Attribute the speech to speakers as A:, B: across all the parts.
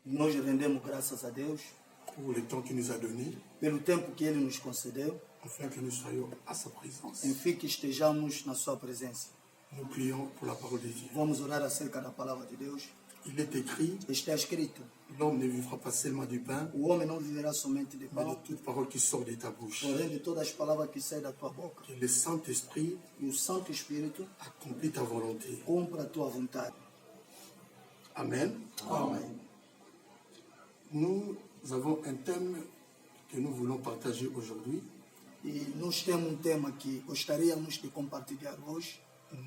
A: Nós rendemos graças a Deus
B: pour le temps qu'il nous a donné,
A: pelo tempo que Ele nos concedeu,
B: afin que nous soyons à sa présence.
A: enfim que estejamos na Sua presença.
B: Nous prions pour la parole de Dieu.
A: Vamos orar acerca da palavra de Deus.
B: Il est écrit,
A: Está escrito:
B: l'homme ne vivra pas seulement du pain,
A: o homem não viverá somente de
B: mais de
A: pão,
B: toute parole qui sort de ta bouche.
A: porém de todas as palavras que saem da tua boca.
B: Que le Saint-Esprit
A: E o Santo Espírito
B: accomplit ta volonté.
A: cumpra a tua vontade.
B: Amen.
A: Amém.
B: Nous avons un thème que nous voulons partager aujourd'hui.
A: E nós temos tema que gostaríamos de compartilhar hoje.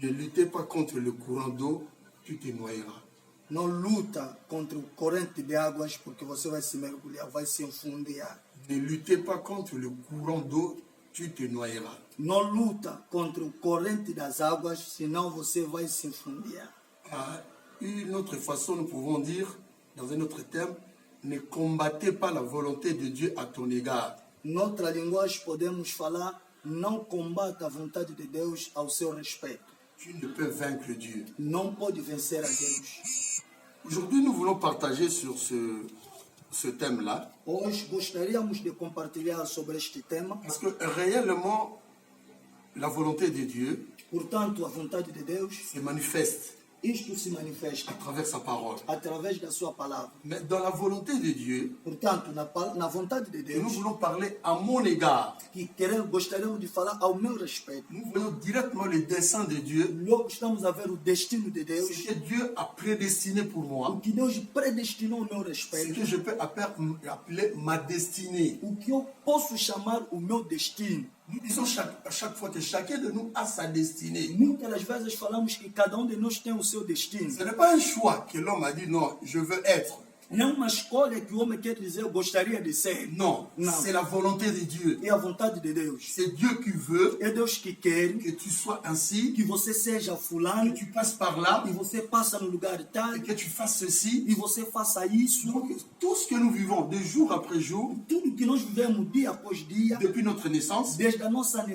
B: Ne luttez pas contre le courant d'eau, tu te noyeras.
A: Não luta contra o corrente de águas, porque você vai se mergulhar, vai se infundiar.
B: Ne luttez pas contre le courant d'eau, tu te noyeras.
A: Não luta contra o corrente das águas, senão você vai se infundiar.
B: À une autre façon, nous pouvons dire, dans un autre terme, ne combattez pas la volonté de Dieu à ton égard.
A: Noutra linguagem podemos falar: não combata a vontade de Deus ao seu respeito.
B: Tu ne peux vaincre Dieu.
A: Não pode vencer a Deus.
B: Aujourd'hui, nous voulons partager sur ce thème-là,
A: Hoje gostaríamos de compartilhar sobre este tema.
B: parce que réellement, la volonté de Dieu
A: Portanto, a vontade de Deus,
B: se manifeste
A: isto se
B: à
A: manifesta
B: travers sa parole.
A: através da sua palavra.
B: Mais dans la volonté de Dieu,
A: Portanto, na vontade de
B: et nous
A: Deus,
B: voulons parler à mon égard.
A: que gostaríamos de falar ao meu respeito.
B: Nous voyons directement le dessein de Dieu,
A: Logo estamos a ver o destino de Deus,
B: ce que Dieu a prédestiné pour
A: o
B: moi,
A: que Deus predestinou ao meu
B: ce
A: respeito,
B: que je peux appeler ma destinée.
A: o que eu posso chamar o meu destino.
B: Nous disons à chaque fois que chacun de nous a sa destinée.
A: Muitas das vezes falamos que cada de nós tem o seu destino.
B: Ce n'est pas un choix que l'homme a dit non, je veux être.
A: Não é uma escolha que o homem quer dizer eu gostaria de ser.
B: Non,
A: Non.
B: c'est la volonté de Dieu.
A: É a vontade de Deus.
B: C'est Dieu qui veut
A: É Deus que quer
B: que tu sois ainsi,
A: que você seja
B: que
A: fulano,
B: tu passes par là,
A: e você passa no lugar tal,
B: et que tu fasses ceci.
A: e você faça isso.
B: Donc, tout ce que nous vivons de jour après jour,
A: Tudo que nós vivemos dia após dia,
B: depuis notre naissance,
A: desde a nossa
B: j'ai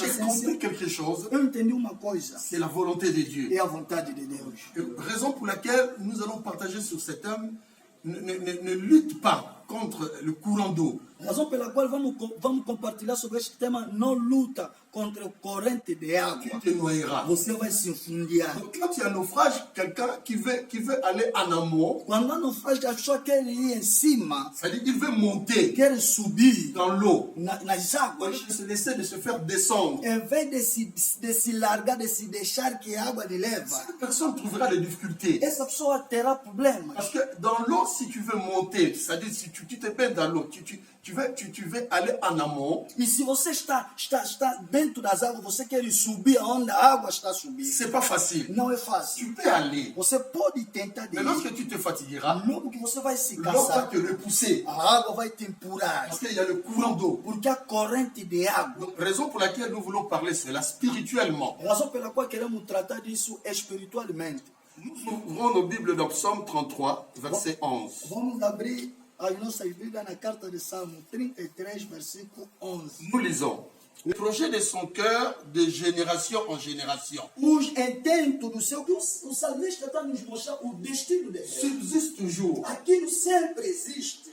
A: nascença,
B: compris quelque chose,
A: eu entendi uma coisa:
B: c'est la volonté de Dieu.
A: é a vontade de Deus.
B: Raison pour laquelle nous allons partager sur cet thème, ne lutte pas contre le courant d'eau.
A: Razão pela qual vamos compartilhar sobre este tema: não luta contra o corrente de água.
B: Tu te noyeras.
A: Você vai se infundiar.
B: Donc quand il y a un naufrage, quelqu'un qui veut aller en amont,
A: Quando há naufrágio, a pessoa quer ir em cima,
B: c'est-à-dire qu'il veut monter
A: quer subir
B: dans l'eau,
A: nas
B: au
A: águas,
B: lieu de se laisser de se faire descendre.
A: em vez de se largar, de se deixar que a água lhe leva.
B: Cette personne trouvera des difficultés.
A: Essa pessoa terá problemas.
B: Parce que dans l'eau, si tu veux monter, c'est-à-dire si tu te mets dans l'eau, tu veux aller en amont,
A: E se você está dentro das águas, você quer subir aonde a água está subindo.
B: c'est pas facile.
A: Não é fácil.
B: Tu peux aller.
A: Você pode tentar de
B: Mais
A: ir.
B: lorsque tu te fatigueras,
A: Logo que você vai se
B: l'eau va
A: cansar,
B: te repousser.
A: a água vai te empurrar.
B: Parce qu'il y a le courant d'eau.
A: Porque a corrente de água,
B: Donc, raison pour laquelle nous voulons parler, c'est là spirituellement.
A: razão pela qual queremos tratar disso espiritualmente.
B: Nous ouvrons nos Bibles dans Psaume 33, verset 11.
A: Vamos abrir as nossas Bíblias na carta de Salmo 33, versículo 11.
B: Nous lisons. Le projet de son cœur de génération en génération
A: Os intentos do seu... O salmista está nos mostrando o destino de Deus.
B: subsiste toujours.
A: Aquilo sempre existe.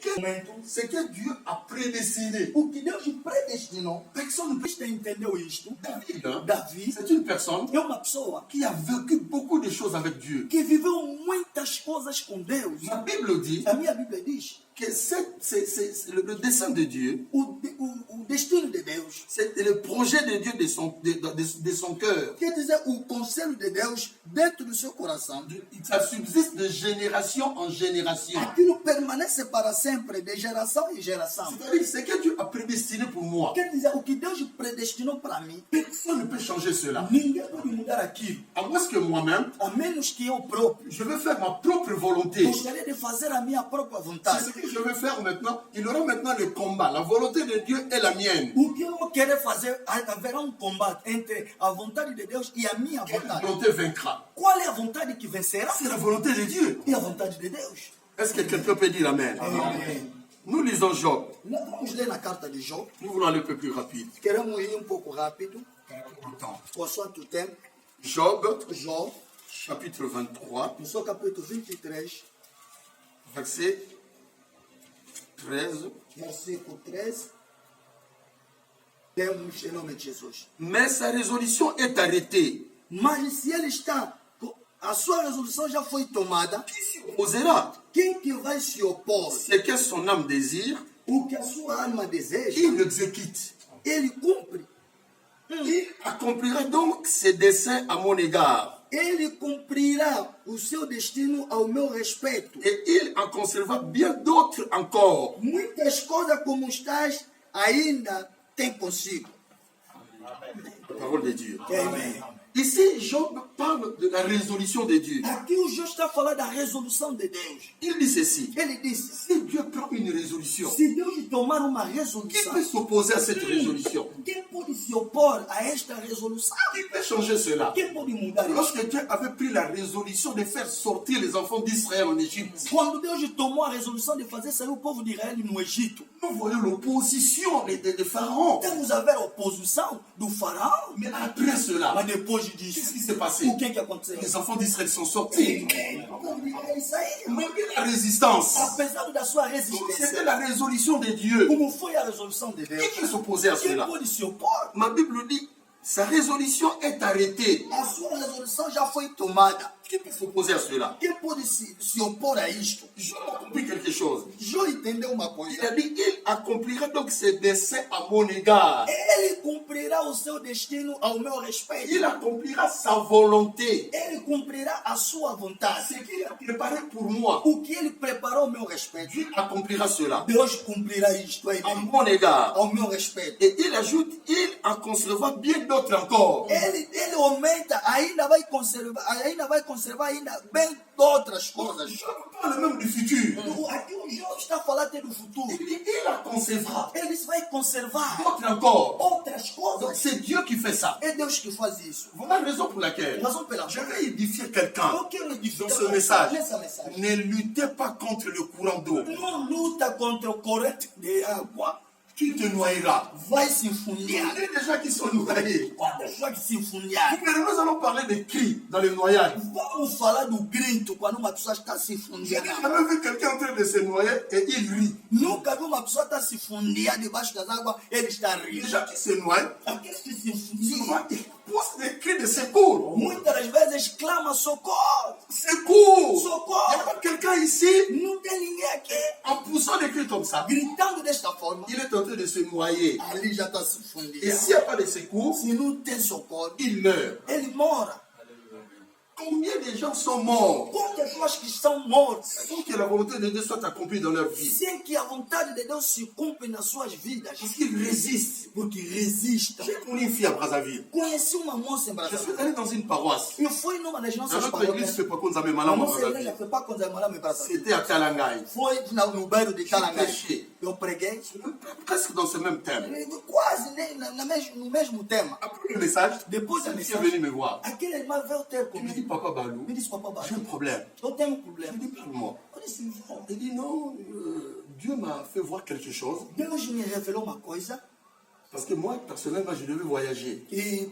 B: C'est que Dieu a prédestiné.
A: O que Deus predestinou.
B: Personne ne peut.
A: Você entendeu isto?
B: David, hein,
A: Davi
B: c'est une personne
A: é uma pessoa
B: qui a vécu beaucoup de choses avec Dieu.
A: que viveu muitas coisas com Deus.
B: La Bible dit
A: A minha Bíblia diz
B: que c'est le dessein de Dieu,
A: o destino de Deus.
B: c'est le projet de Dieu de son cœur.
A: Quer dizer, o conselho de Deus dentro do seu coração.
B: Ça subsiste de génération en génération.
A: Aquilo permanece para sempre, de geração em geração.
B: C'est-à-dire, c'est que Dieu a prédestiné pour moi.
A: Quer dizer, o que Deus predestinou para mim,
B: Personne ne peut changer cela.
A: ninguém pode mudar aquilo.
B: À moins que moi-même,
A: A menos que eu próprio
B: je veux faire ma propre volonté.
A: gostaria de fazer a minha própria
B: C'est
A: vontade.
B: ce que je veux faire maintenant. Il y aura maintenant le combat. La volonté de Dieu est la mienne.
A: O que eu vou querer fazer, haverá combate entre a vontade de Deus e a minha
B: Quelle
A: vontade.
B: volonté vaincra?
A: Qual é a vontade que vencerá?
B: C'est la volonté de Dieu.
A: É a vontade de Deus.
B: Est-ce que quelqu'un peut dire Amen?
A: Amém.
B: Nous lisons Job.
A: Vamos ler na carta de Jó.
B: Nous voulons aller un peu plus rapide.
A: Queremos ir pouco rápido,
B: Pour le temps.
A: consoante o tempo.
B: Job,
A: Jó,
B: chapitre 23,
A: no seu capítulo 23,
B: verset 13.
A: versículo 13. Temos em nome de Jesus.
B: Mais sa résolution est arrêtée.
A: Mas se ele está, a sua resolução já foi tomada,
B: Qui s'y opposera?
A: quem que vai se opor?
B: Ce que son âme désire,
A: O que a sua alma deseja,
B: il l'exécute.
A: ele cumpre.
B: Il accomplira donc ses desseins à mon égard.
A: Ele cumprirá o seu destino ao meu respeito.
B: Et il en conservera bien d'autres encore.
A: Muitas coisas como estás ainda tem consigo.
B: La parole de Dieu.
A: Amém.
B: Ici, Job parle de la résolution de Dieu.
A: Aqui o Jó está falando da resolução de Deus.
B: Il dit ceci.
A: Ele disse,
B: Si Dieu prend une résolution,
A: se Deus tomar uma
B: qui
A: resolução,
B: peut s'opposer à cette résolution?
A: quem pode se opor a esta resolução?
B: Qui peut changer cela?
A: Quem pode mudar isso?
B: Lorsque Dieu avait pris la résolution de faire sortir les enfants d'Israël en Égypte,
A: Quando Deus tomou a resolução de fazer sair o povo de Israel no Egito,
B: nous voyons l'opposition de Pharaon.
A: temos a ver a oposição do faraó.
B: Mais après cela,
A: Mas depois
B: qu'est-ce
A: disso,
B: qui s'est passé?
A: o que aconteceu?
B: Les enfants d'Israël sont sortis.
A: O povo de Israel saiu.
B: Malgré la résistance,
A: Apesar da sua
B: c'était
A: resistência,
B: la résolution de Dieu.
A: como foi a resolução de Deus?
B: Qui peut s'opposer à
A: Quem
B: cela?
A: pode se opor?
B: Ma Bible dit, sa résolution est arrêtée.
A: A sua resolução já foi tomada.
B: Qui peut s'opposer à cela?
A: Quem pode se opor a isto?
B: Job a compris quelque chose.
A: Jó entendeu uma
B: Il
A: coisa.
B: a dit, il accomplira donc ses desseins à mon égard.
A: Ele cumprirá o seu destino ao meu respeito.
B: Il accomplira sa volonté.
A: Ele cumprirá a sua vontade.
B: Ce qu'il a préparé pour moi,
A: O que ele preparou ao meu respeito,
B: Dieu accomplira cela
A: Deus cumprirá isto aí,
B: à mon égard.
A: ao meu respeito.
B: Et il ajoute, il en conservera bien d'autres encore.
A: Ele aumenta, ainda vai conservar ainda bem outras coisas.
B: Je parle même du futur.
A: Aqui o Jó está falando até do futuro.
B: Il dit, il en conservera
A: Ele vai conservar
B: d'autres encore.
A: outras
B: Donc
A: coisas.
B: c'est Dieu qui fait ça.
A: É Deus que faz isso.
B: Voilà la raison pour laquelle
A: Razão pela
B: je
A: qual
B: vais édifier quelqu'un
A: eu quero
B: dans
A: edificar
B: ce message.
A: nessa mensagem.
B: Ne luttez pas contre le courant d'eau
A: Não luta contra o corrente de água.
B: qui te noyera.
A: Vai se
B: Il y
A: infundiar.
B: a des gens qui sont noyés.
A: Quantas pessoas que se infundiar?
B: Mais nous allons parler des cris dans les noyades.
A: Vamos falar do grito quando uma pessoa está se
B: J'ai
A: infundiando.
B: jamais vu quelqu'un en train de se noyer et il rit.
A: Nunca vi uma pessoa estar se infundiando debaixo das águas, ele está
B: Les
A: rindo.
B: gens qui se noient,
A: Aqueles que se infundiam,
B: souvent, ils poussent des cris de secours.
A: muitas das vezes clama socorro.
B: Secours!
A: Socorro!
B: Il y a pas quelqu'un ici,
A: Não tem ninguém aqui
B: en poussant des cris comme ça,
A: gritando desta forma.
B: il est en train de se noyer.
A: Ali já está se
B: Et
A: infundindo.
B: s'il n'y a pas de secours,
A: Se não tem socorro,
B: il meurt.
A: ele mora.
B: Combien de gens sont morts
A: Quantas pessoas que estão mortas
B: sans que la volonté de Dieu soit accomplie dans leur vie?
A: sem que a vontade de Deus se cumpra nas suas vidas?
B: Parce qu'ils résistent.
A: Porque resistam.
B: J'ai connu une fille à Brazzaville.
A: Conheci uma moça em
B: Je
A: Brasil.
B: suis allé dans une paroisse.
A: Eu fui numa das
B: Dans
A: nossas
B: notre église,
A: paróquias.
B: c'est pas qu'on s'appelle
A: A
B: Malam à
A: nossa igreja
B: Brazzaville.
A: foi para quando eu morava em Brasil.
B: C'était à Kalangai.
A: Foi no bairro de Calangai.
B: prêché.
A: Eu preguei.
B: Presque dans ce même thème.
A: Quase no mesmo tema.
B: Après le message,
A: Depois da
B: elle est venue
A: mensagem,
B: me voir.
A: aquele irmão veio ter
B: Il me dit,
A: comigo.
B: Papa Balou,
A: Me disse, papai,
B: j'ai un problème.
A: eu tenho um
B: Je
A: problema.
B: lui dis, parle-moi.
A: Eu disse, "Vó,
B: Il dit, non, Dieu m'a fait voir quelque chose.
A: Deus me revelou uma coisa
B: Parce que moi, personnellement, je devais voyager.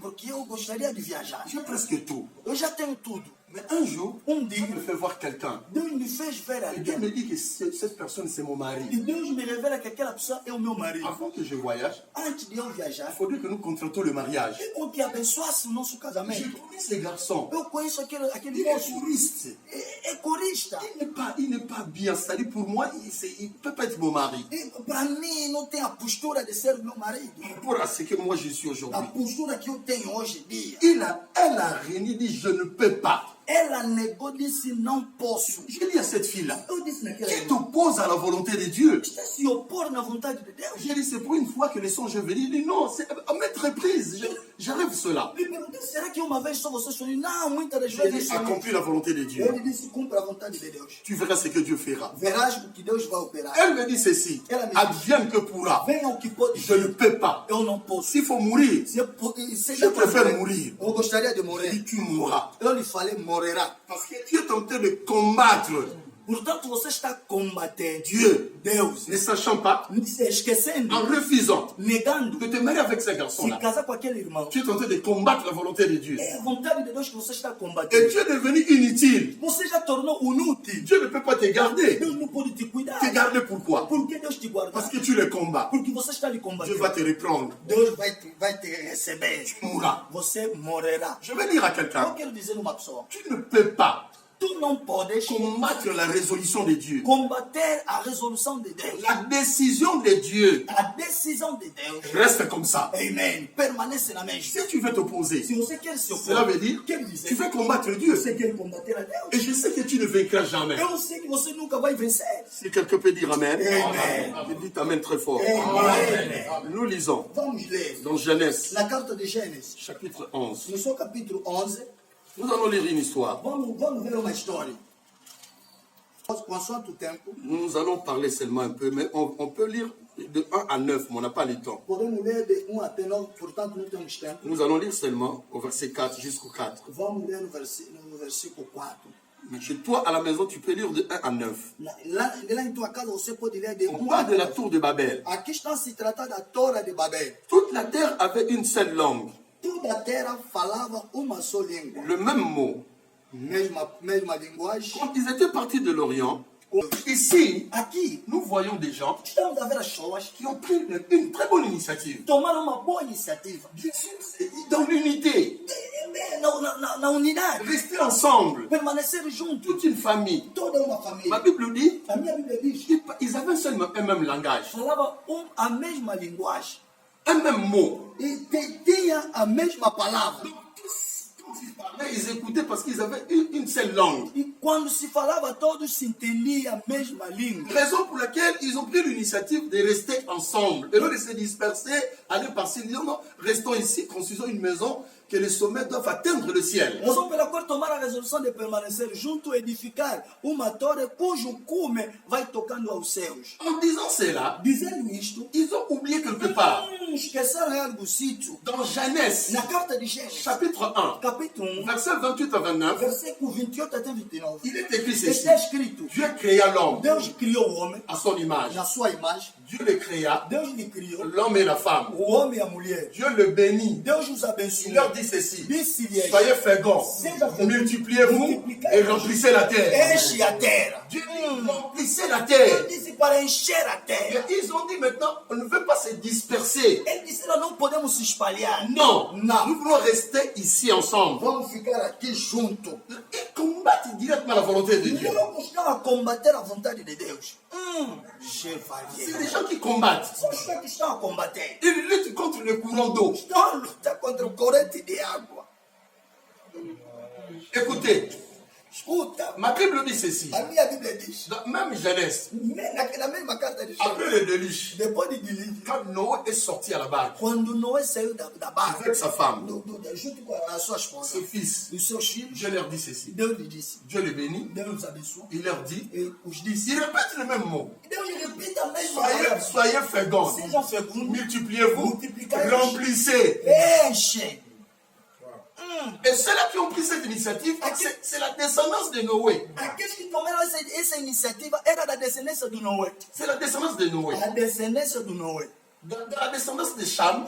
A: porque eu gostaria de viajar.
B: J'ai presque tout.
A: Eu já tenho tudo.
B: Mais un jour,
A: Dia,
B: Dieu me fait voir quelqu'un.
A: Deus me fez ver
B: Et Dieu
A: alguém.
B: me dit que cette personne, c'est mon
A: E
B: mari.
A: Deus me revela que aquela pessoa é o meu marido.
B: Avant que je voyage,
A: Antes de eu
B: il
A: viajar,
B: faudrait que nous contractons le mariage.
A: eu que abençoasse o nosso
B: J'ai
A: casamento.
B: trouvé ce garçon.
A: Eu conheço aquele
B: Il est
A: moço.
B: touriste.
A: É corista.
B: Il n'est pas bien. C'est-à-dire, pour moi, il ne peut pas être mon mari.
A: Para mim, não tem a postura de ser o meu marido.
B: Par rapport à ce que moi, je suis
A: A
B: aujourd'hui.
A: postura que eu tenho hoje em dia.
B: Elle a réuni, dit, je ne peux pas.
A: Ela negou, disse, não posso.
B: J'ai dit à cette fille-là,
A: Eu disse naquela
B: qui
A: época,
B: t'oppose à la volonté de Dieu.
A: está se opor na vontade de Deus.
B: J'ai dit, c'est pour une fois que les songes venaient. Il dit, non, c'est à mettre reprise. J'arrive cela.
A: Me perguntei, será que uma vez só você sonhou? Não, muitas das
B: J'ai
A: vezes
B: dit,
A: sonhei.
B: accomplis la volonté de Dieu.
A: Ele disse, cumpra a vontade de Deus.
B: Tu verras ce que Dieu fera.
A: Verás o que Deus vai operar.
B: Elle me dit ceci, advienne que pourra.
A: Venha o que pode
B: Je ne peux pas.
A: eu não posso.
B: S'il faut mourir,
A: Se
B: je préfère mourir.
A: eu gostaria de
B: Je
A: morrer.
B: dis, tu mourras.
A: Eu lhe falei, morrerá.
B: Parce que Dieu est en train de combattre
A: Portanto, você está combatendo
B: Dieu,
A: Deus,
B: ne sachant pas,
A: esquecendo,
B: en refusant
A: negando
B: de te marier avec ce
A: se
B: garçon-là.
A: casar com aquele irmão.
B: Tu es en train de combattre la volonté de Dieu.
A: É a vontade de Deus que você está
B: Et
A: combatendo.
B: Dieu est devenu inutile.
A: Você já tornou inútil.
B: Dieu ne peut pas te garder.
A: Deus não pode te cuidar.
B: Te garder pourquoi?
A: Por que Deus te guarda?
B: Parce que tu le combats.
A: Porque você está lhe
B: Dieu
A: combatendo.
B: va te reprendre.
A: Deus vai te receber.
B: Tu mourras.
A: Você morrerá.
B: Je vais dire à
A: Eu
B: quelqu'un,
A: quero dizer uma pessoa.
B: tu ne peux pas
A: Tu não podes
B: combattre la résolution de Dieu.
A: combater a resolução de Deus.
B: La décision de Dieu
A: A decisão de Deus,
B: reste comme ça.
A: amém, permanece na mesma.
B: Si tu veux t'opposer,
A: Se você quer se opor,
B: cela veut dire
A: quer
B: tu
A: dizer
B: veux combattre Dieu.
A: você quer combater a
B: Et
A: Deus.
B: je sais que tu ne vaincras jamais.
A: Eu sei que você nunca vai vencer.
B: Si quelqu'un peut dire Amen,
A: Amen.
B: je dis Amen très fort.
A: Amen.
B: Nous lisons
A: Vamos ler
B: dans Genèse,
A: na carta de Gênesis,
B: chapitre 11.
A: no seu capítulo 11,
B: Nous allons lire une histoire.
A: vamos ver uma história. Consoante o tempo,
B: Nous allons parler seulement un peu, mais on peut lire de 1 à 9, mais on n'a pas le temps.
A: podemos ler de 1 até 9, portanto não temos tempo.
B: Nous allons lire seulement au verset 4 jusqu'au 4.
A: Vamos ler no versículo 4.
B: Mais chez toi, à la maison, tu peux lire de 1 à 9.
A: Lá em tua casa você pode ler de
B: On
A: 1 a
B: parle de la
A: 9.
B: tour de Babel.
A: Aqui está se tratar da Torre de Babel.
B: Toute la terre avait une seule langue,
A: Toda a terra falava uma só língua.
B: le même mot.
A: Mesma linguagem.
B: Quand ils étaient partis de l'Orient, ici,
A: Aqui,
B: nous voyons des gens
A: estamos a ver as pessoas
B: qui ont pris une très bonne initiative.
A: tomaram uma boa iniciativa.
B: Dans l'unité,
A: Na unidade.
B: rester ensemble,
A: Permanecer juntos.
B: toute une famille.
A: Toda uma
B: Ma
A: família.
B: Bible dit,
A: A minha Bíblia diz,
B: ils avaient seulement un même langage,
A: falava a mesma linguagem.
B: un même mot.
A: E tinha a mesma palavra.
B: Quand ils parlaient, ils écoutaient parce qu'ils avaient une seule langue.
A: E quando se falava, todos se entendiam a mesma língua.
B: Raison pour laquelle ils ont pris l'initiative de rester ensemble. Et non de se disperser, aller par-ci, disant non, restons ici, construisons une maison, que les sommets doivent atteindre le ciel.
A: Razão pela qual tomaram a resolução de permanecer junto, edificar uma torre cujo cume vai tocando aos céus.
B: En disant cela,
A: Dizendo isto,
B: ils ont oublié quelque part.
A: esqueceram algo sítio.
B: Dans Genèse,
A: Na carta de Gênesis,
B: chapitre 1,
A: capítulo 1,
B: verset 28 à 29,
A: versículo 28 até 29,
B: il est écrit ceci.
A: está escrito:
B: Dieu créa l'homme
A: Deus criou o homem
B: à son image.
A: na sua imagem,
B: Dieu le créa,
A: Deus lhe criou,
B: l'homme et la femme.
A: o homem e a mulher.
B: Dieu le bénit.
A: Deus os
B: Il
A: abençoou.
B: leur dit ceci.
A: Disse-lhes:
B: Soyez féconds, multipliez-vous et remplissez la terre.
A: Enche a terra.
B: Dieu dit, remplissez la
A: Deus
B: terre.
A: disse para encher a terra.
B: Et ils ont dit maintenant, on ne veut pas se disperser.
A: Ele disse: Nós não podemos se espalhar.
B: Non,
A: Não.
B: nous voulons rester ici ensemble.
A: Vamos ficar aqui juntos.
B: Ils combattent directement la volonté de Dieu.
A: Não estão a combater a vontade de Deus.
B: C'est des
A: Chevalier.
B: gens qui combattent.
A: São os que estão a combater.
B: Ils luttent contre le courant d'eau.
A: Estão a lutar contra o corrente de água.
B: Écoutez,
A: Escuta,
B: ma Bible dit ceci.
A: a minha Bíblia diz,
B: Dans même Genèse,
A: na mesma carta de
B: après
A: Gênesis,
B: le déluge,
A: depois de dilúvio,
B: quand Noé est sorti à la barque
A: quando Noé saiu da barca,
B: avec sa femme,
A: junto com a sua esposa,
B: ses fils,
A: os seus filhos,
B: Dieu leur dit ceci.
A: Deus lhe disse,
B: Dieu les bénit.
A: Deus os abençoou,
B: Il leur dit,
A: e os disse,
B: il répète le même mot.
A: Deus lhe repita a mesma
B: Soyez,
A: palavra.
B: soyez féconds,
A: Sejam fecundos,
B: multipliez-vous,
A: multiplicai-vos,
B: remplissez.
A: enchem.
B: Et ceux-là qui ont pris cette initiative, c'est la descendance de Noé.
A: Aqueles que tomaram essa iniciativa era da descendência do Noé.
B: C'est la descendance de Noé.
A: A descendência do Noé.
B: Dans la descendance de Cham,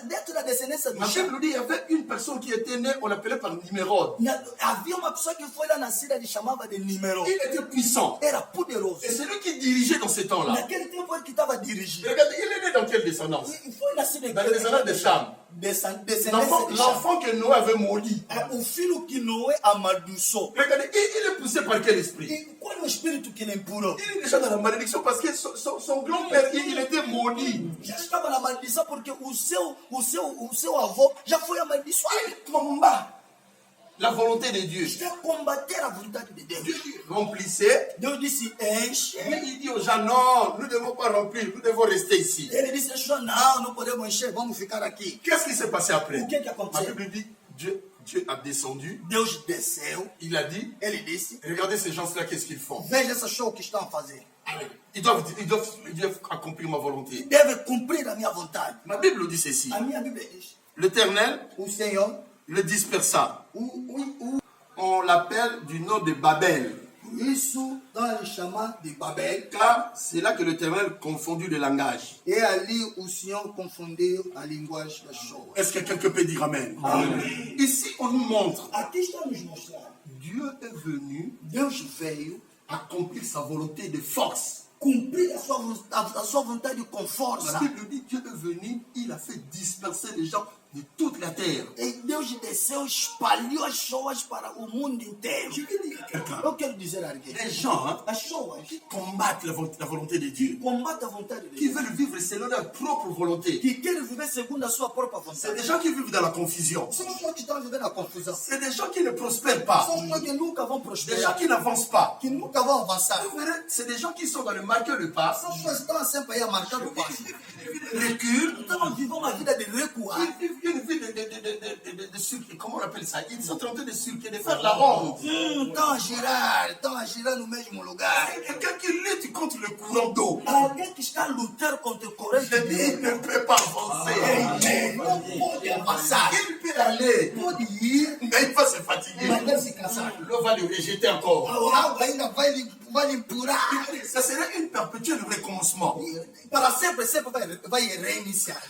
A: Dentro da descendência do
B: ma
A: Shem,
B: Bible dit, il y avait une personne qui était née, on l'appelait par Nimérode.
A: havia uma pessoa que foi lá nascida e chamava de Nimero.
B: Il était puissant.
A: Era poderoso.
B: Et c'est lui qui dirigeait dans ces temps-là.
A: Naquele tempo ele que estava dirigindo.
B: Regardez, il est né dans quelle descendance?
A: E foi nascido
B: Dans la descendance de Cham.
A: Descendência
B: L'enfant
A: de Shem.
B: l'enfant que Noé avait maudit.
A: O filho que Noé amaldiçoou.
B: Regardez, il est poussé par quel esprit?
A: E qual é o espírito que ele empurrou?
B: Il est déjà dans la malédiction parce que son grand-père, il était maudit.
A: Já estava na maldição porque o seu avô já foi amaldiçoado.
B: Il combat la volonté de Dieu.
A: Está a combater a vontade de Deus.
B: Dieu dit, remplissez.
A: Deus disse, enche.
B: Mais il dit aux gens, non, nous ne devons pas remplir, nous devons rester ici.
A: Ele disse, não podemos encher, vamos ficar aqui.
B: Qu'est-ce qui s'est passé après?
A: O que
B: Ma
A: aconteceu?
B: Bible dit, Dieu a descendu,
A: Deus desceu,
B: il a dit,
A: ele disse,
B: regardez ces gens-là, qu'est-ce qu'ils font?
A: veja essa show que estão a fazer.
B: Ils doivent accomplir ma volonté.
A: Deve cumprir a minha vontade.
B: Ma Bible dit ceci.
A: A minha Bíblia diz,
B: L'Éternel
A: o Senhor,
B: le dispersa. On l'appelle du nom de Babel.
A: Por isso, dans le chemin de Babel,
B: car c'est là que l'Éternel confondit le langage.
A: et ali o Senhor confundeu a linguagem das pessoas.
B: Est-ce que quelqu'un peut dire Amen? Ici, on nous montre,
A: Aqui está nos mostrar.
B: Dieu est venu
A: Deus veio
B: accomplir sa volonté de force.
A: cumprir a sua vontade com
B: La
A: força.
B: Bible dit, Dieu est venu, il a fait disperser les gens de toute la terre.
A: E Deus desceu, espalhou as pessoas para o mundo inteiro.
B: Je vais dire à quelqu'un,
A: Eu quero dizer a alguém,
B: les gens
A: as pessoas
B: qui combattent la volonté de Dieu,
A: combatem a vontade de
B: qui
A: Deus,
B: veulent vivre selon leur propre volonté,
A: que querem viver segundo a sua própria
B: c'est
A: vontade.
B: des gens qui vivent dans la confusion.
A: São pessoas que estão vivendo na confusão.
B: C'est des gens qui ne prospèrent pas,
A: São pessoas que nunca vão
B: des gens
A: prosperar,
B: qui n'avancent pas.
A: que nunca vão avançar.
B: Vous verrez, c'est des gens qui sont dans le marqueur de passe,
A: São pessoas que estão sempre aí a marcar o passo.
B: reculent,
A: Estão vivendo uma vida de recuar.
B: ils vivent une vie de circuit. Comment on appelle ça? Ils sont en train de circuler, de faire la ronde.
A: Estão a girar no mesmo lugar.
B: C'est quelqu'un qui lutte contre le courant d'eau.
A: Alguém que está a lutar contra o corrente
B: Je
A: de
B: dis, il ne peut pas avancer.
A: não pode avançar.
B: Il peut aller,
A: Pode ir,
B: mais il va se fatiguer.
A: mas deve se cansar.
B: L'eau va le rejeter encore.
A: A água ainda vai lhe empurrar.
B: Ça serait une perpétuel recommencement.
A: Para sempre vai reiniciar.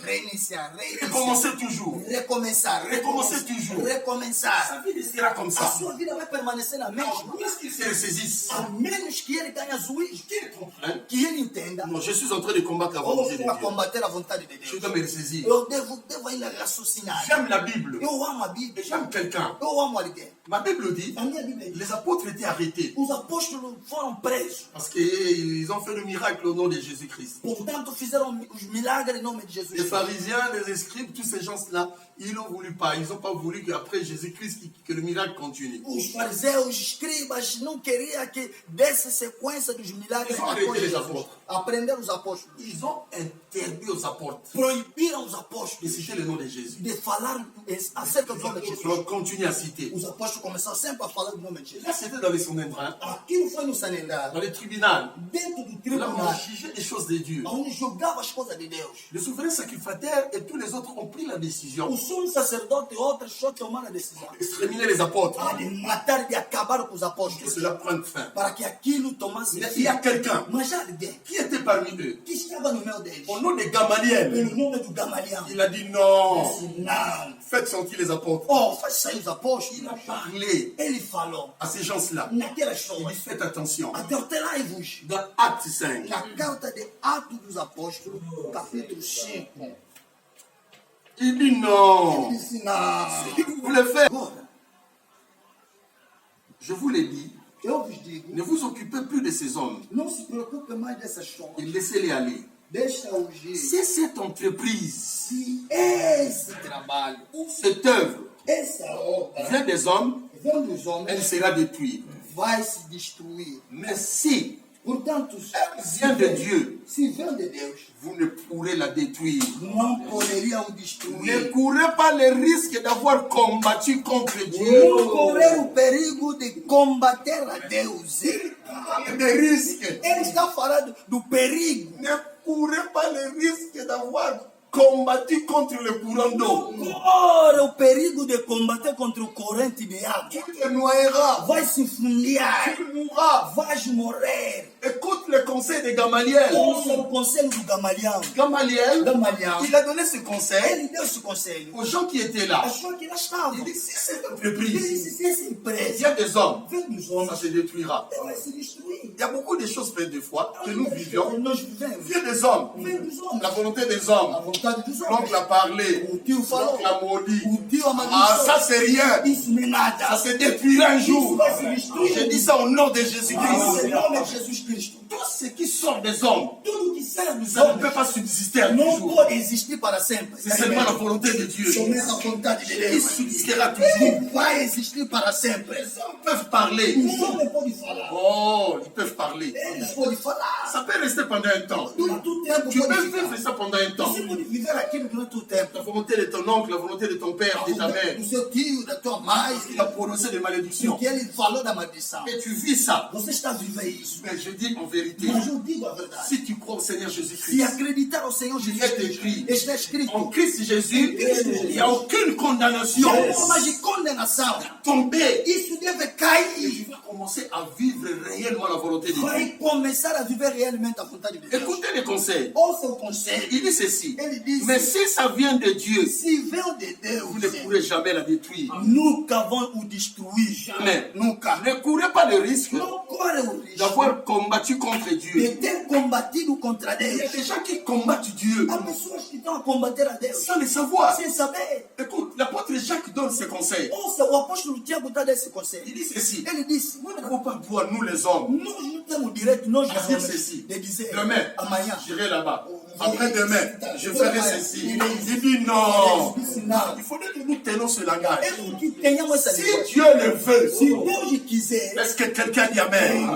B: Recommencer toujours.
A: Recomeçar.
B: Recommencer toujours. Sa
A: Recomeçar.
B: vie sera comme
A: A
B: ça.
A: sua vida vai permanecer na mesma.
B: Puisqu'il se ressaisisse,
A: A menos que ele tenha juízo.
B: qu'il comprenne,
A: Que ele entenda.
B: non, je suis en train de combattre la
A: Ou
B: volonté de
A: para
B: Dieu.
A: combater a vontade de
B: Je
A: Deus.
B: dois me ressaisir.
A: Eu devo ainda raciocinar.
B: J'aime la Bible.
A: Eu amo a
B: Et
A: Bíblia.
B: j'aime quelqu'un.
A: Eu amo alguém.
B: Ma Bible dit,
A: A minha Bíblia diz.
B: les apôtres étaient arrêtés
A: Os apóstolos foram presos.
B: parce qu'ils ont fait le miracle au nom de Jésus-Christ.
A: Portanto, fizeram os milagres em nome de Jesus.
B: Les pharisiens, les scribes, tous ces gens-là, ils n'ont voulu pas. Ils n'ont pas voulu qu'après Jésus-Christ, que le miracle continue.
A: Os fariseus, os escribas, não queriam que desse sequência dos milagres.
B: Eles vão arreter os apóstolos.
A: Aprenderam os apóstolos.
B: Ils ont interdit aux apôtres
A: Proibiram os
B: de
A: apóstolos
B: citer le nom de Jésus.
A: de falar acerca do nome de Jesus.
B: On continue à citer.
A: Os apóstolos começaram sempre a falar do nome de Jesus.
B: Là, c'était dans les Sanhédrins,
A: Aquilo foi no Sanedar,
B: dans les tribunaux.
A: dentro do
B: Là, on
A: tribunal,
B: jugeait des choses de Dieu.
A: onde julgava as coisas de Deus.
B: Le souverain sacrificateur et tous les autres ont pris la décision
A: O sumo sacerdote e outras só tomaram a decisão
B: d'exterminer les apôtres.
A: de matar, de acabar com os
B: Que
A: apóstolos,
B: cela prenne fin.
A: para que aquilo tomasse
B: Mais il y a quelqu'un
A: Mas há alguém
B: qui était parmi eux,
A: que estava no meio deles,
B: au nom de Gamaliel.
A: pelo nome do Gamaliel.
B: Il a dit non,
A: Não.
B: faites sortir les apôtres.
A: Oh, faz sair os
B: Il
A: apóstolos.
B: a parlé
A: Ele falou
B: à ces gens-là.
A: naquelas
B: Il dit
A: pessoas.
B: faites attention.
A: Adulterai-vos.
B: Dans Acte 5,
A: Na carta de Atos dos Apóstolos, capítulo 5.
B: il dit non.
A: Ele disse, não.
B: Si vous voulez faire,
A: Agora,
B: je vous l'ai dit,
A: eu vos digo,
B: ne vous occupez plus de ces hommes
A: não se preocupe mais dessas
B: et
A: coisas.
B: laissez-les aller.
A: Deixa-os ir.
B: C'est cette entreprise,
A: Se esse trabalho,
B: cette œuvre
A: essa obra,
B: vient des hommes,
A: vem dos
B: elle
A: homens,
B: sera détruite.
A: vai se destruir.
B: Mais si
A: Portanto,
B: vient de Dieu,
A: se vem de Deus,
B: vous ne pourrez la détruire.
A: não poderiam
B: Ne
A: destruir.
B: courez pas le risque d'avoir combattu contre
A: Não
B: Dieu.
A: correr o perigo de combater a Deus.
B: Des risques.
A: Ele está falando do perigo.
B: Ne courez pas le risque d'avoir combattu contre le courant d'eau.
A: Corra o perigo de combater contra o corrente de água.
B: Tu te noieras.
A: Vai se fundiar.
B: Tu mourras.
A: Vais morrer.
B: Écoute le conseil de Gamaliel.
A: Ouça o conselho do Gamaliel.
B: Gamaliel,
A: Gamaliel.
B: il a donné ce conseil
A: Ele deu esse conselho.
B: aux gens qui étaient là.
A: Achou que lá estava.
B: Il dit, si cette
A: Ele
B: entreprise,
A: disse, se essa
B: il y
A: empresa
B: a des hommes,
A: vem dos
B: ça
A: homens,
B: se détruira.
A: vai se destruir.
B: Il y a beaucoup de choses faites des fois que nous vivions.
A: Nós vivemos.
B: Vient des hommes.
A: Vem dos homens.
B: La volonté des
A: A
B: hommes.
A: vontade dos homens.
B: L'oncle a parlé.
A: O tio falou.
B: L'oncle a maudit.
A: O tio
B: Ah,
A: amaldiçoou.
B: ça c'est rien.
A: Isso não é
B: Ça
A: nada.
B: se détruira un
A: Isso
B: jour.
A: vai se destruir.
B: J'ai dit ça au nom de
A: Em
B: Jésus-Christ.
A: nome de Jesus Cristo.
B: Tout ce qui sort des hommes,
A: Tudo que sai dos
B: ça ne peut
A: homens
B: pas subsister un
A: não
B: jour.
A: pode existir para sempre.
B: C'est seulement la volonté de Dieu
A: Somente a vontade de
B: qui
A: Deus.
B: subsistera toujours.
A: Ele vai existir para sempre.
B: Les hommes peuvent parler.
A: Os homens podem falar.
B: Oh, ils peuvent parler.
A: Eles podem falar.
B: Ça peut rester pendant un temps.
A: Durante o tempo
B: Tu
A: pode
B: peux
A: ficar.
B: vivre ça pendant un temps.
A: Você pode viver aquilo durante o tempo.
B: La volonté de ton oncle, la volonté de ton père, de ta mère,
A: Do seu tio, da tua mãe,
B: il a prononcé des malédictions.
A: que ele falou da maldição.
B: Et tu vis ça.
A: Você está vivendo isso.
B: Mais je dis en vérité,
A: Mas eu digo a verdade.
B: si tu crois au Seigneur
A: se
B: Jésus-Christ.
A: acreditar ao Senhor
B: Il
A: Jesus
B: est
A: Cristo.
B: écrit,
A: Está escrito.
B: en Christ Jésus, il n'y a aucune condamnation.
A: Não há forma de condenação.
B: Tomber.
A: Isso deve
B: Et tu
A: cair.
B: vas commencer à vivre réellement la volonté de Dieu.
A: Vai começar a viver realmente a vontade de Deus.
B: Écoutez les conseils.
A: Ouça o conselho.
B: Il dit ceci.
A: Ele disse,
B: Mais si ça vient de Dieu,
A: se veio de
B: vous ne
A: Deus,
B: pourrez jamais la détruire.
A: nunca vão o destruir.
B: Jamais.
A: Nunca.
B: Ne courez pas le risque
A: Não corre o risco
B: d'avoir combattu contre
A: de
B: Dieu.
A: ter combatido contra
B: Il y a
A: Deus.
B: des gens qui combattent Dieu
A: Há pessoas que estão a combater a Deus
B: sans le savoir.
A: sem saber.
B: Écoute, l'apôtre Jacques donne ses conseils.
A: Ouça, o apóstolo Tiago está desse
B: Il
A: conselho.
B: dit ceci.
A: Ele disse,
B: Nous n'avons pas droit, nous les hommes,
A: nós não temos direito, nós
B: à dire
A: homens,
B: ceci.
A: de dizer
B: Demain,
A: amanhã.
B: j'irai là-bas. Après-demain, je ferai ceci. Il dit non.
A: Não.
B: Il faudrait que nous tenions ce langage.
A: É que tenhamos essa
B: Si
A: linguagem.
B: Dieu le veut,
A: Se Deus quiser,
B: est-ce que quelqu'un dit Amen?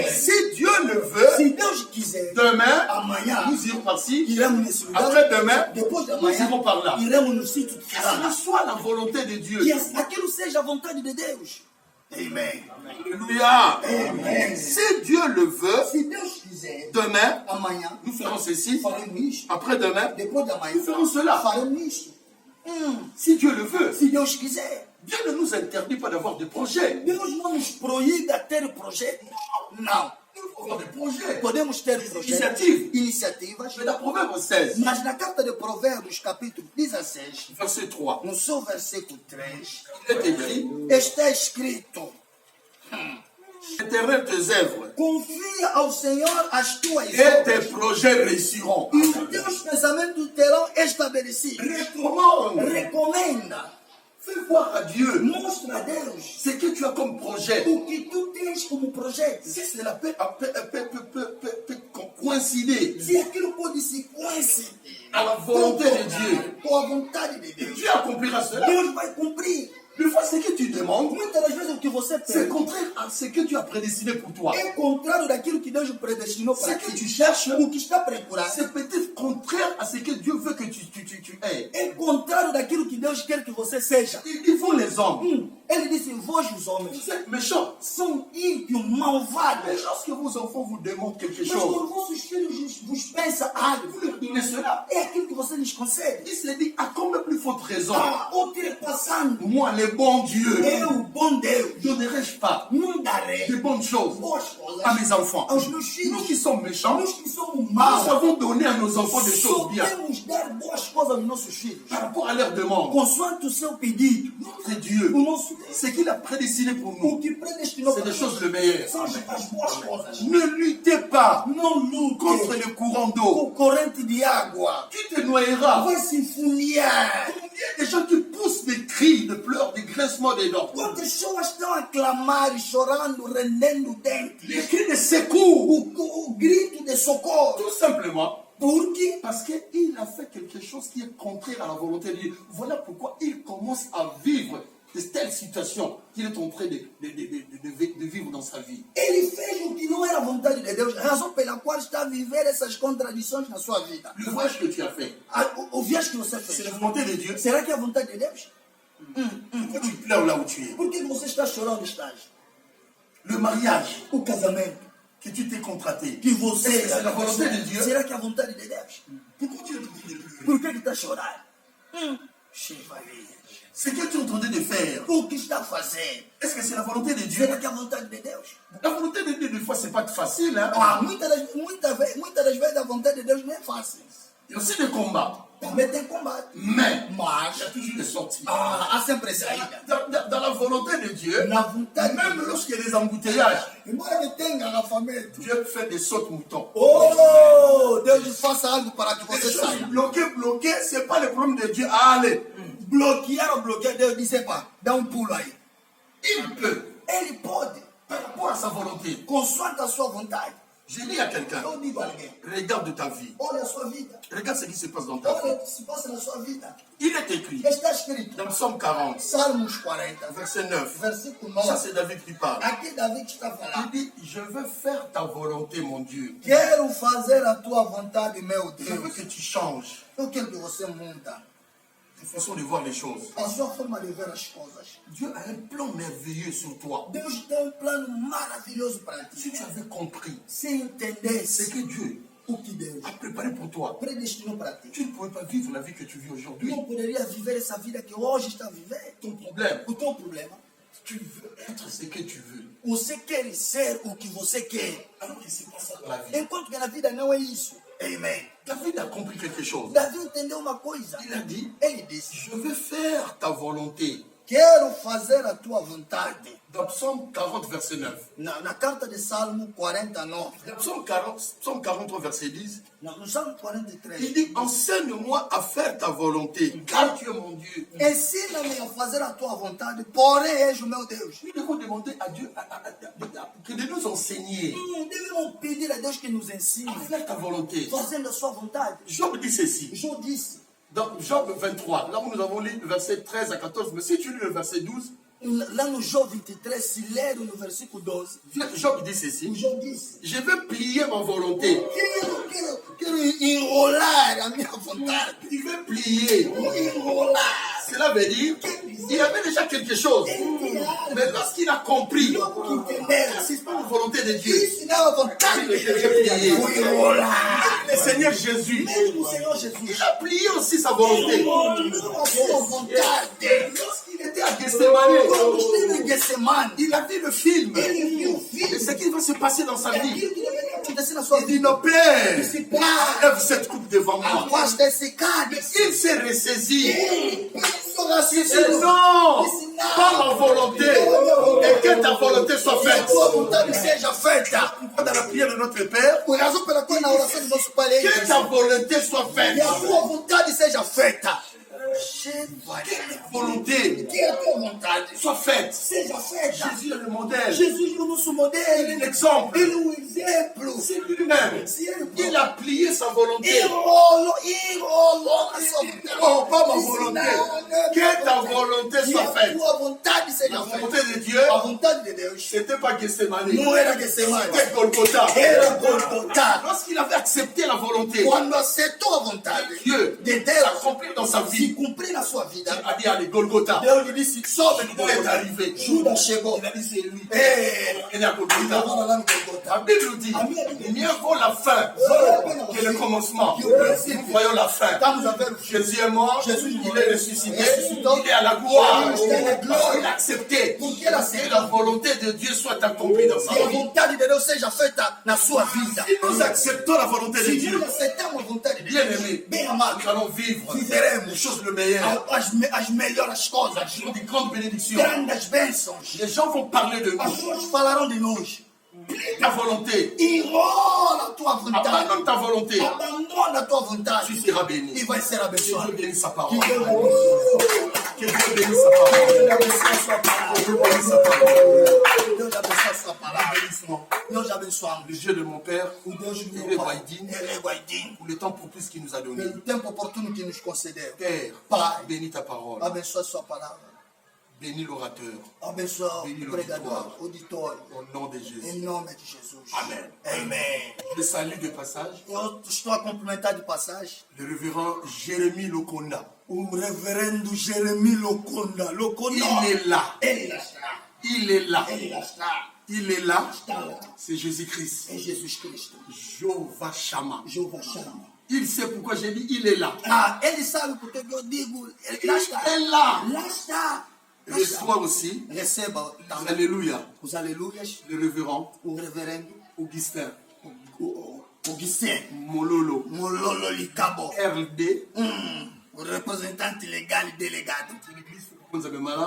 B: Si Dieu le veut,
A: se Deus quiser,
B: demain,
A: amanhã
B: nous irons par-ci.
A: iremos nesse lugar.
B: Après-demain,
A: Depois de
B: nous
A: amanhã,
B: irons par là.
A: iremos no sítio de
B: Que ce
A: fulano.
B: soit la volonté de Dieu.
A: Que aquilo seja a vontade de Deus. Amém.
B: Alléluia.
A: Amen.
B: Si Dieu le veut,
A: Se Deus quiser,
B: demain,
A: amanhã
B: nous ferons ceci.
A: faremos isto.
B: Après-demain,
A: Depois de amanhã
B: nous ferons cela.
A: faremos isto.
B: Si Dieu le veut,
A: Se Deus quiser.
B: Dieu ne nous interdit pas d'avoir des projets.
A: Deus não nos proíbe a ter projeto. Não.
B: Nous pouvons avoir des projets.
A: Podemos ter projetos, iniciativas.
B: Mais dans Proverbe 16,
A: Mas na carta de Provérbios, capítulo 16,
B: verset 3,
A: no seu versículo 3,
B: il est écrit,
A: está escrito:
B: Éternel tes œuvres
A: confia ao Senhor as tuas
B: et tes
A: obras,
B: projets réussiront.
A: e os teus pensamentos terão estabelecidos.
B: Recommande.
A: Recomenda,
B: Fais voir à Dieu
A: mostra a Deus
B: ce que tu as comme projet.
A: o que tu tens como projeto.
B: Si cela peut coïncider
A: Se aquilo pode se coincidir
B: à la volonté de Dieu,
A: com a vontade de Deus,
B: Dieu accomplira cela.
A: Deus vai cumprir.
B: Des fois, ce que tu demandes,
A: Muitas das vezes o que você
B: c'est
A: pede
B: contraire à ce que Dieu a prédestiné pour toi.
A: é contrário daquilo que Deus predestinou
B: Ce
A: para
B: que
A: ti.
B: tu cherches,
A: O que está procurando
B: c'est peut-être contraire à ce que Dieu veut que tu aies.
A: é contrário daquilo que Deus quer que você seja.
B: Ils font les hommes.
A: Ele disse: vós, os
B: Vous
A: homens,
B: êtes méchants.
A: são ímpios,
B: Mais
A: malvados.
B: lorsque vos enfants vous demandent quelque
A: Mas
B: chose,
A: quando vossos filhos vos pensam algo,
B: vous leur donnez cela.
A: é aquilo que você lhes concede.
B: Il se dit, à combien plus forte raison,
A: Ultrapassando,
B: moi, le bon Dieu,
A: eu, bom Deus,
B: donnerai-je pas
A: não darei
B: de bonnes choses
A: boas coisas
B: à mes enfants?
A: aos meus
B: Nous
A: filhos.
B: qui sommes méchants,
A: Nós que somos
B: nous
A: maus,
B: savons donner à nos enfants des
A: só
B: choses bien
A: temos dar boas coisas aos nossos filhos.
B: par rapport à leurs demandes.
A: Consoante o seu pedido,
B: Notre Dieu,
A: o nosso Deus,
B: ce qu'il a prédestiné pour
A: o
B: nous,
A: que predestinou
B: c'est
A: para
B: des
A: nós
B: choses le meilleur.
A: são as boas coisas.
B: Ne luttez pas
A: Não lute
B: contre le courant
A: com
B: d'eau.
A: corrente de água.
B: Tu te noyeras.
A: Vai se funilhar.
B: Il y a des gens qui poussent des cris, des pleurs, des grincements des dents.
A: Quantas pessoas estão a clamar, chorando, rendendo dentes.
B: Les cris de secours.
A: O grito de socorro.
B: Tout simplement
A: Porque
B: parce qu'il a fait quelque chose qui est contraire à la volonté de Dieu. Voilà pourquoi il commence à vivre de telles situations qu'il est en train de vivre dans sa vie.
A: ele fez o que não era a vontade de Deus, razão pela qual está a viver essas contradições na sua vida.
B: Le voyage que tu as fait,
A: O viagem que você
B: c'est
A: fez,
B: la volonté de Dieu.
A: será que é a vontade de Deus?
B: Pourquoi tu pleures là où tu es?
A: Por que você está chorando, estás?
B: Le mariage
A: O casamento
B: que tu t'es contracté,
A: que você
B: est-ce que c'est la volonté de Dieu?
A: será que é a vontade de Deus?
B: Pourquoi tu es en train de pleurer?
A: Por que está chorando? Chevalier.
B: Ce que tu es en train de faire,
A: O que está fazendo?
B: est-ce que c'est la volonté de Dieu?
A: Será que é a vontade de Deus?
B: La volonté de Dieu, des fois, c'est pas facile. Hein?
A: Muitas das vezes a vontade de Deus não é fácil.
B: Il y a aussi des combats.
A: Também tem combate.
B: Mais il y
A: Mas
B: a toujours des sorties.
A: há sempre saída.
B: Dans la volonté de Dieu,
A: Na vontade de
B: même
A: Deus.
B: lorsqu'il y a des embouteillages,
A: Embora ele tenha engarrafamento.
B: Dieu fait des sautes moutons.
A: Oh, Deus faça algo para que
B: Les
A: você
B: choses
A: saia.
B: bloquées, c'est pas le problème de Dieu. Allez,
A: Bloquear, Deus disse, pá, dá pulo aí.
B: il peut,
A: Ele pode,
B: par rapport à sa volonté.
A: consoante a sua vontade.
B: Je dis à quelqu'un,
A: Eu digo a alguém,
B: regarde ta vie.
A: olha a sua vida.
B: Regarde ce qui se passe dans ta vie.
A: Olha o que se passa na sua vida.
B: Il est écrit
A: Está escrito,
B: dans Psaume 40,
A: Salmos 40,
B: verset 9.
A: versículo
B: Ça,
A: 9.
B: c'est David qui parle.
A: Aqui David está
B: Il
A: falando.
B: dit, je veux faire ta volonté, mon Dieu.
A: Quero fazer a tua vontade, meu
B: Je veux
A: Deus.
B: que tu changes
A: Eu quero que você monta
B: ta façon de voir les choses.
A: a sua forma de ver as coisas.
B: Dieu a un plan merveilleux sur toi.
A: Deus tem plano maravilhoso para
B: Si
A: ti.
B: tu avais compris
A: Se entendesse
B: ce que Dieu
A: o que Deus
B: a préparé pour toi.
A: predestinou para ti.
B: Tu ne pouvais pas vivre la vie que tu vis aujourd'hui.
A: Não poderia viver essa vida que hoje está vivendo.
B: Ton problème,
A: O teu problema,
B: tu veux être ce que tu veux.
A: você quer ser o que você quer.
B: Alors que c'est pas ça dans la vie.
A: Enquanto que na vida não é isso. Amen.
B: David a compris quelque chose.
A: Davi entendeu uma coisa.
B: Il a dit,
A: Ele disse,
B: je veux faire ta volonté.
A: quero fazer a tua vontade.
B: Dans Psaume 40, verset 9.
A: Na carta de Salmo 49,
B: Dans Psaume 43, verset 10,
A: no Salmo 43,
B: il dit, enseigne-moi à faire ta volonté, car tu es mon Dieu.
A: ensina-me a fazer a tua vontade, porém és o meu Deus.
B: Nous devons demander à Dieu que de nous enseigner
A: Devemos pedir a Deus que nos ensine,
B: à faire ta volonté.
A: fazendo a sua vontade.
B: Job dit ceci.
A: João disse,
B: Dans Job 23, là où nous avons lu le verset 13 à 14, mais si tu lis le verset 12,
A: lá no João 23, se ler no versículo 12,
B: Job dit
A: o
B: ceci.
A: João disse,
B: Je veux plier ma volonté.
A: quero enrolar a minha vontade.
B: Il veut plier.
A: Enrolar.
B: Cela veut dire il avait déjà quelque chose. Mais lorsqu'il a compris que ce n'est pas la volonté de Dieu,
A: Isso não é a vontade
B: il
A: de
B: était
A: Deus.
B: plié.
A: Enrolar.
B: Le Seigneur Jésus,
A: Mesmo o Senhor Jesus,
B: il a plié aussi sa volonté.
A: enrolou a sua vontade.
B: Lorsqu'il était à Gethsemane,
A: Quando esteve em Getsemane,
B: il a vu le film
A: ele viu o
B: de
A: filho
B: ce qui va se passer dans sa vie.
A: daquilo que deveria acontecer na sua
B: Il dit,
A: vida.
B: non, Père,
A: Esse pai,
B: lève cette coupe devant moi.
A: afasta esse cálice.
B: Il s'est ressaisi.
A: Ele pensou
B: Et
A: raciocínio.
B: non, pas ma volonté, et que ta volonté soit
A: Que a
B: faite.
A: tua vontade seja feita.
B: Dans la prière de notre Père,
A: Por razão pela qual na oração do nosso Pai é
B: que
A: isso.
B: ta volonté soit faite.
A: Que a tua vontade seja feita.
B: Que ta volonté
A: Que a tua vontade
B: soit faite.
A: seja feita.
B: Jésus est le modèle.
A: Jesus é o nosso
B: Il est
A: modelo.
B: l'exemple.
A: Ele é o exemplo.
B: C'est lui-même. Il a plié sa volonté.
A: Enrolou a sua vontade.
B: Oh, pas ma volonté. Que ta volonté
A: Que
B: soit
A: a
B: faite.
A: tua vontade
B: La
A: seja
B: volonté
A: feita.
B: de Dieu,
A: A vontade de Deus
B: c'était pas Gethsemane.
A: não era Getsemane.
B: C'était Golgotha.
A: Era Golgotha.
B: Lorsqu'il avait accepté la volonté
A: Quando aceitou a vontade
B: Dieu
A: de
B: de
A: Deus
B: l'accomplir dans sa
A: se
B: vie,
A: cumprir na sua vida,
B: il a dit allez, Golgotha.
A: Deus lhe disse: sobe no
B: Il est
A: Golgotha.
B: arrivé.
A: Judas chegou.
B: Il a dit c'est lui.
A: Ei,
B: Il est à Golgotha.
A: agora lá no
B: La
A: Golgotha.
B: Bible nous dit, mieux vaut la fin que le commencement. Nous voyons la fin.
A: Estamos a ver o fim.
B: Jésus est mort,
A: Jésus
B: il est ressuscité,
A: ressuscitou.
B: il est à la gloire.
A: Il est à la gloire.
B: Il a accepté
A: Porque ele
B: que
A: aceitou.
B: la volonté de Dieu soit accomplie dans sa
A: Que a
B: vie.
A: vontade de Deus seja feita na sua vida.
B: Si nous acceptons la volonté de
A: Se
B: Dieu,
A: nós aceitamos a vontade de
B: bien
A: Deus,
B: aimé,
A: bem
B: nous
A: amado,
B: allons vivre
A: viveremos
B: les choses le meilleur,
A: as melhores coisas,
B: des grandes bénédictions.
A: grandes bênçãos.
B: Les gens vont parler de
A: As
B: nous.
A: pessoas falarão de nós.
B: Ta volonté,
A: Enrola a tua vontade.
B: abandonne ta volonté,
A: Abandona a tua vontade.
B: tu seras béni.
A: E vai ser
B: Que
A: abençoado.
B: Dieu bénisse sa
A: Que
B: parole.
A: Deus abençoe.
B: Que Dieu bénisse sa parole.
A: Deus abençoe a sua palavra.
B: Dieu bénisse sa parole.
A: Deus abençoe a sua palavra.
B: Bénissement.
A: Deus abençoe.
B: Le Dieu de mon Père,
A: O Deus do
B: ele
A: meu
B: é
A: Pai.
B: Guaidin,
A: Ele é Guaidin.
B: pour le temps propice qu'il nous a donné.
A: Pelo tempo oportuno que nos concedeu.
B: Père,
A: Pai,
B: bénis ta parole.
A: abençoe a sua palavra.
B: Bénis l'orateur.
A: Abençoe
B: Bénis
A: o pregador, o auditório.
B: Au nom de Jésus.
A: Em nome de Jesus.
B: Amen.
A: Amém.
B: Je salue de passage
A: Eu estou a cumprimentar de passagem
B: le révérend Jérémie Lokonda.
A: o reverendo Jeremi Lokonda. Lokonda.
B: Il est là.
A: Ele lá está.
B: Il est là.
A: Ele lá está.
B: Il est là.
A: Está lá.
B: C'est Jésus-Christ.
A: É Jesus Cristo.
B: Jehovah Shammah.
A: Jeová chama.
B: Il sait pourquoi j'ai dit il est là.
A: Ah, ele sabe porque eu digo. Ele lá está.
B: Il est là.
A: Lá está. Lá está.
B: Reçois aussi,
A: Receba também
B: alléluia,
A: os aleluias,
B: le révérend
A: o reverendo,
B: Augustin
A: o Guissem,
B: Mololo,
A: Mololo Licabo,
B: RD,
A: o representante legal e delegado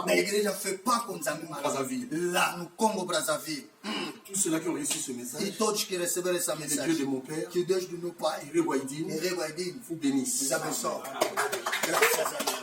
A: da igreja FEPA com
B: Brazzaville.
A: lá no Congo Brazzaville.
B: Tous ceux-là qui ont reçu ce
A: E
B: message,
A: todos que receberam essa
B: que le Dieu de
A: mensagem,
B: mon Père,
A: que o Deus do meu Pai,
B: Ire Guaidin,
A: Ele Guaidin,
B: vous bénisse.
A: os abençoe. Graças a Deus.